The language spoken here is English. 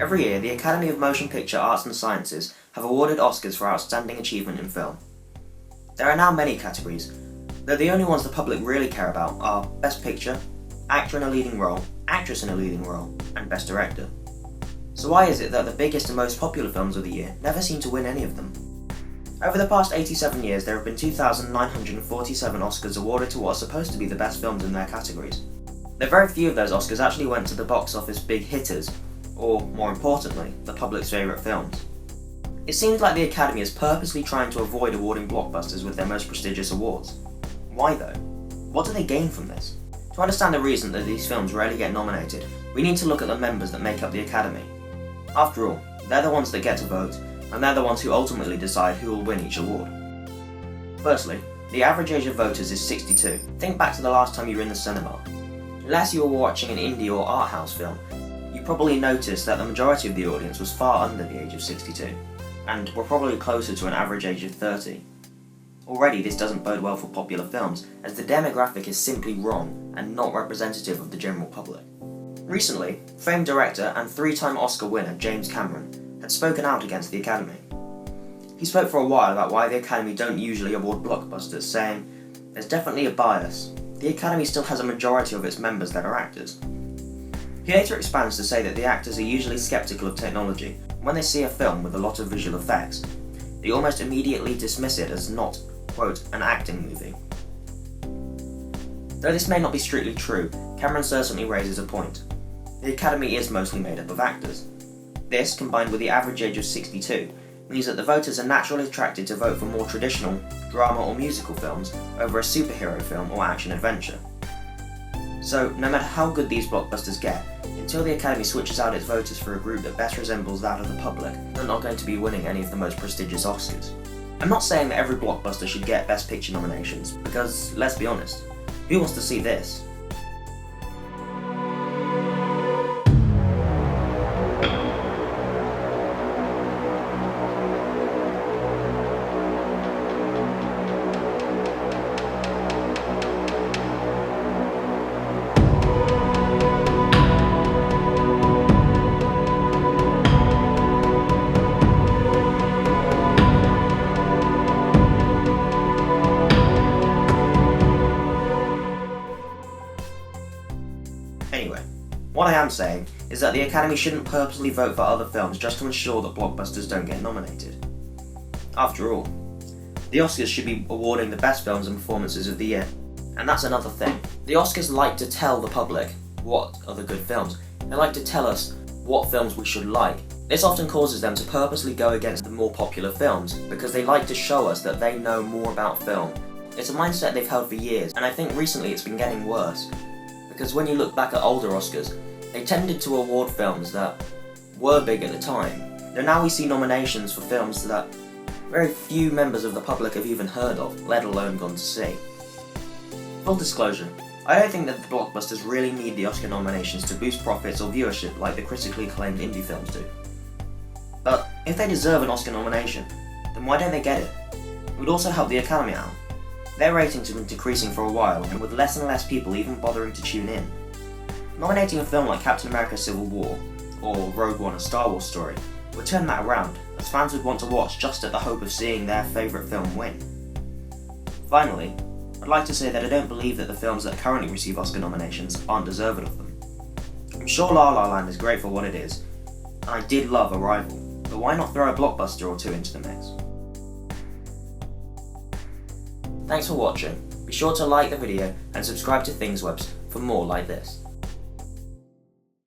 Every year, the Academy of Motion Picture Arts and Sciences have awarded Oscars for outstanding achievement in film. There are now many categories, though the only ones the public really care about are Best Picture, Actor in a Leading Role, Actress in a Leading Role, and Best Director. So why is it that the biggest and most popular films of the year never seem to win any of them? Over the past 87 years, there have been 2,947 Oscars awarded to what are supposed to be the best films in their categories. Though very few of those Oscars actually went to the box office big hitters, or, more importantly, the public's favourite films. It seems like the Academy is purposely trying to avoid awarding blockbusters with their most prestigious awards. Why though? What do they gain from this? To understand the reason that these films rarely get nominated, we need to look at the members that make up the Academy. After all, they're the ones that get to vote, and they're the ones who ultimately decide who will win each award. Firstly, the average age of voters is 62. Think back to the last time you were in the cinema. Unless you were watching an indie or art house film, you probably noticed that the majority of the audience was far under the age of 62, and were probably closer to an average age of 30. Already this doesn't bode well for popular films, as the demographic is simply wrong and not representative of the general public. Recently, famed director and three-time Oscar winner James Cameron had spoken out against the Academy. He spoke for a while about why the Academy don't usually award blockbusters, saying, "There's definitely a bias. The Academy still has a majority of its members that are actors." He later expands to say that the actors are usually skeptical of technology. When they see a film with a lot of visual effects, they almost immediately dismiss it as not, quote, an acting movie. Though this may not be strictly true, Cameron certainly raises a point. The Academy is mostly made up of actors. This, combined with the average age of 62, means that the voters are naturally attracted to vote for more traditional, drama or musical films over a superhero film or action-adventure. So, no matter how good these blockbusters get, until the Academy switches out its voters for a group that best resembles that of the public, they're not going to be winning any of the most prestigious Oscars. I'm not saying that every blockbuster should get Best Picture nominations, because, let's be honest, who wants to see this? Anyway, what I am saying is that the Academy shouldn't purposely vote for other films just to ensure that blockbusters don't get nominated. After all, the Oscars should be awarding the best films and performances of the year. And that's another thing. The Oscars like to tell the public what are the good films. They like to tell us what films we should like. This often causes them to purposely go against the more popular films because they like to show us that they know more about film. It's a mindset they've held for years, and I think recently it's been getting worse. Because when you look back at older Oscars, they tended to award films that were big at the time. Though now we see nominations for films that very few members of the public have even heard of, let alone gone to see. Full disclosure, I don't think that the blockbusters really need the Oscar nominations to boost profits or viewership like the critically acclaimed indie films do. But if they deserve an Oscar nomination, then why don't they get it? It would also help the Academy out. Their ratings have been decreasing for a while, and with less and less people even bothering to tune in. Nominating a film like Captain America Civil War, or Rogue One A Star Wars Story, would turn that around, as fans would want to watch just at the hope of seeing their favourite film win. Finally, I'd like to say that I don't believe that the films that currently receive Oscar nominations aren't deserving of them. I'm sure La La Land is great for what it is, and I did love Arrival, but why not throw a blockbuster or two into the mix? Thanks for watching. Be sure to like the video and subscribe to ThingsWebs for more like this.